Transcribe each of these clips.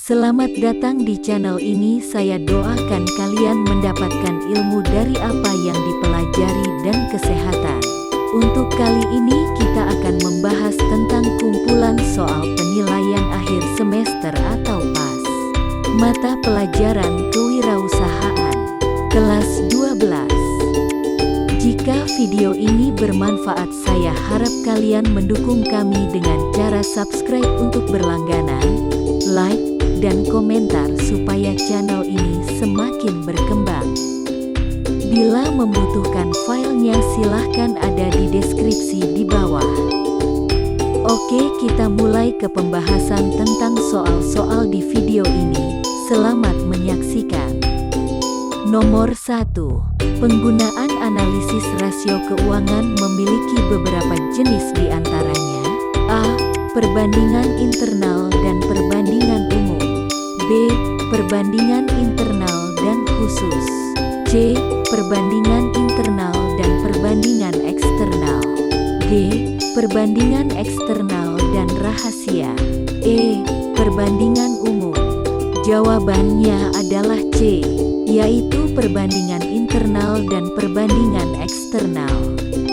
Selamat datang di channel ini. Saya doakan kalian mendapatkan ilmu dari apa yang dipelajari dan kesehatan. Untuk kali ini kita akan membahas tentang kumpulan soal penilaian akhir semester atau PAS. Mata pelajaran Kewirausahaan kelas 12. Jika video ini bermanfaat, saya harap kalian mendukung kami dengan cara subscribe untuk berlangganan, like, dan komentar supaya channel ini semakin berkembang. Bila membutuhkan filenya silahkan ada di deskripsi di bawah. Oke, kita mulai ke pembahasan tentang soal-soal di video ini. Selamat menyaksikan. Nomor 1. Penggunaan analisis rasio keuangan memiliki beberapa jenis di antaranya: A. Perbandingan internal dan perbandingan umum. B. Perbandingan internal dan khusus. C. Perbandingan internal dan perbandingan eksternal. D. Perbandingan eksternal dan rahasia. E. Perbandingan umum. Jawabannya adalah C, yaitu perbandingan internal dan perbandingan eksternal.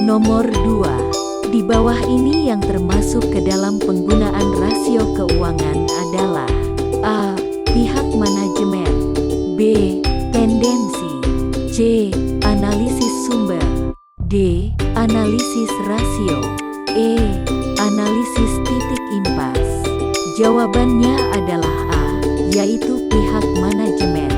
Nomor 2. Di bawah ini yang termasuk ke dalam penggunaan rasio keuangan adalah: A. Pihak manajemen. B. Tendensi. C. Analisis sumber. D. Analisis rasio. E. Analisis titik impas. Jawabannya adalah A, yaitu pihak manajemen.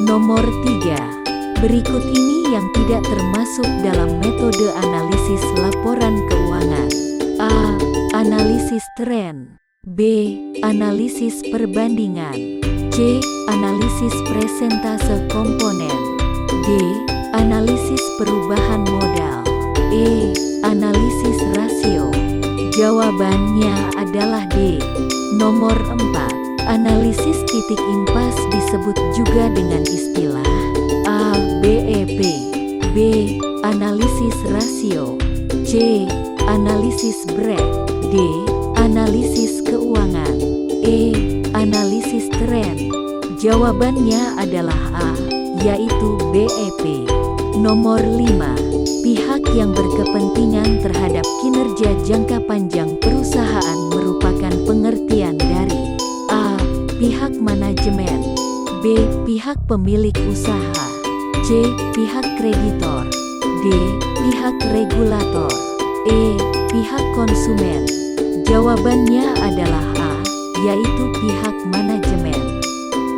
Nomor 3. Berikut ini yang tidak termasuk dalam metode analisis laporan keuangan: A. Analisis tren. B. Analisis perbandingan. C. Analisis presentase komponen. D. Analisis perubahan modal. E. Analisis rasio. Jawabannya adalah D. Nomor 4. Analisis titik impas disebut juga dengan istilah A. BEP. B. Analisis rasio. C. Analisis break. D. Analisis keuangan. E. Analisis tren. Jawabannya adalah A, yaitu BEP. Nomor 5. Pihak yang berkepentingan terhadap kinerja jangka panjang perusahaan merupakan pengertian dari: A. Pihak manajemen. B. Pihak pemilik usaha. C. Pihak kreditor. D. Pihak regulator. E. Pihak konsumen. Jawabannya adalah A, yaitu pihak manajemen.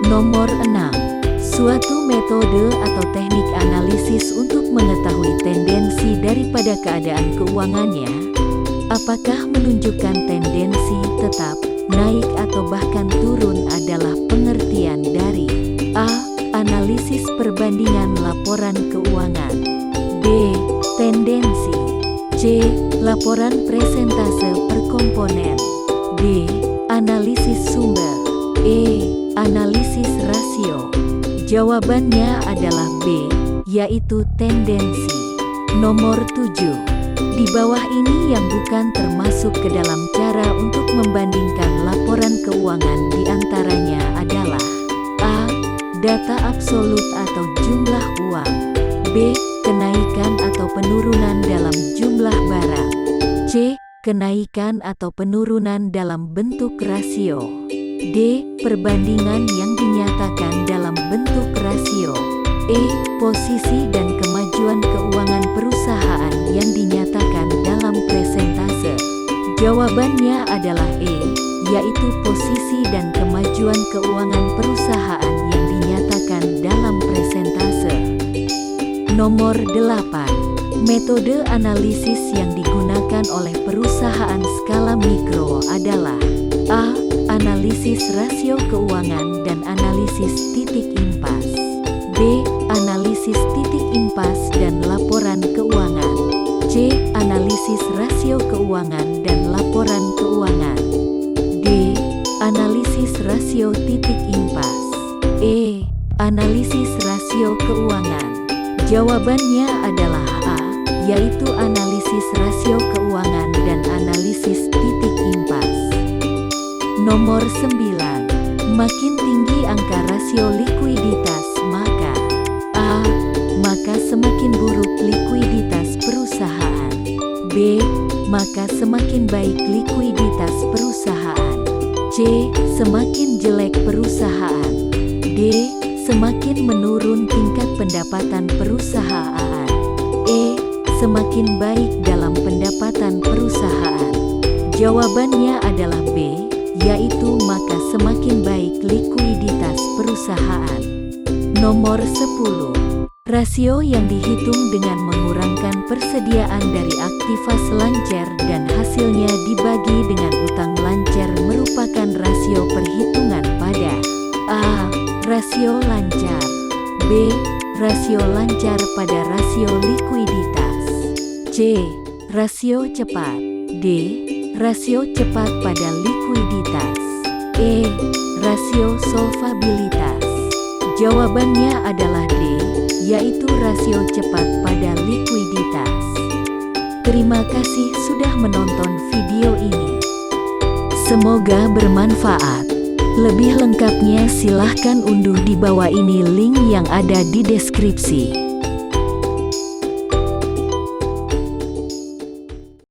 Nomor 6. Suatu metode atau teknik analisis untuk mengetahui tendensi daripada keadaan keuangannya. Apakah menunjukkan tendensi tetap, naik atau bahkan turun adalah pengertian dari: A. Analisis perbandingan laporan keuangan. B. Tendensi. C. Laporan presentase per komponen. D. Analisis sumber. E. Analisis rasio. Jawabannya adalah B, yaitu tendensi. Nomor 7. Di bawah ini yang bukan termasuk ke dalam cara untuk membandingkan laporan keuangan di antaranya adalah: A. Data absolut atau jumlah uang. B. Kenaikan atau penurunan dalam jumlah barang. C. Kenaikan atau penurunan dalam bentuk rasio. D. Perbandingan yang dinyatakan dalam bentuk rasio. E. Posisi dan kemajuan keuangan perusahaan yang dinyatakan dalam presentase. Jawabannya adalah E, yaitu posisi dan kemajuan keuangan perusahaan yang dinyatakan dalam presentase. Nomor 8. Metode analisis yang digunakan oleh perusahaan skala mikro adalah: A. Analisis rasio keuangan dan analisis titik impas. B. Analisis titik impas dan laporan keuangan. C. Analisis rasio keuangan dan laporan keuangan. D. Analisis rasio titik impas. E. Analisis rasio keuangan. Jawabannya adalah A, yaitu analisis rasio keuangan dan analisis titik impas. Nomor 9. Semakin tinggi angka rasio likuiditas, maka semakin buruk likuiditas perusahaan. B. Maka semakin baik likuiditas perusahaan. C. Semakin jelek perusahaan. D. Semakin menurun tingkat pendapatan perusahaan. E. Semakin baik dalam pendapatan perusahaan. Jawabannya adalah B, yaitu maka semakin baik likuiditas perusahaan. Nomor 10. Rasio yang dihitung dengan mengurangkan persediaan dari aktiva selancar dan hasilnya dibagi dengan utang lancar merupakan rasio perhitungan pada A. Rasio lancar. B. Rasio lancar pada rasio likuiditas. C. Rasio cepat. D. Rasio cepat pada likuiditas. E. Rasio solvabilitas. Jawabannya adalah D, yaitu rasio cepat pada likuiditas. Terima kasih sudah menonton video ini. Semoga bermanfaat. Lebih lengkapnya silahkan unduh di bawah ini link yang ada di deskripsi.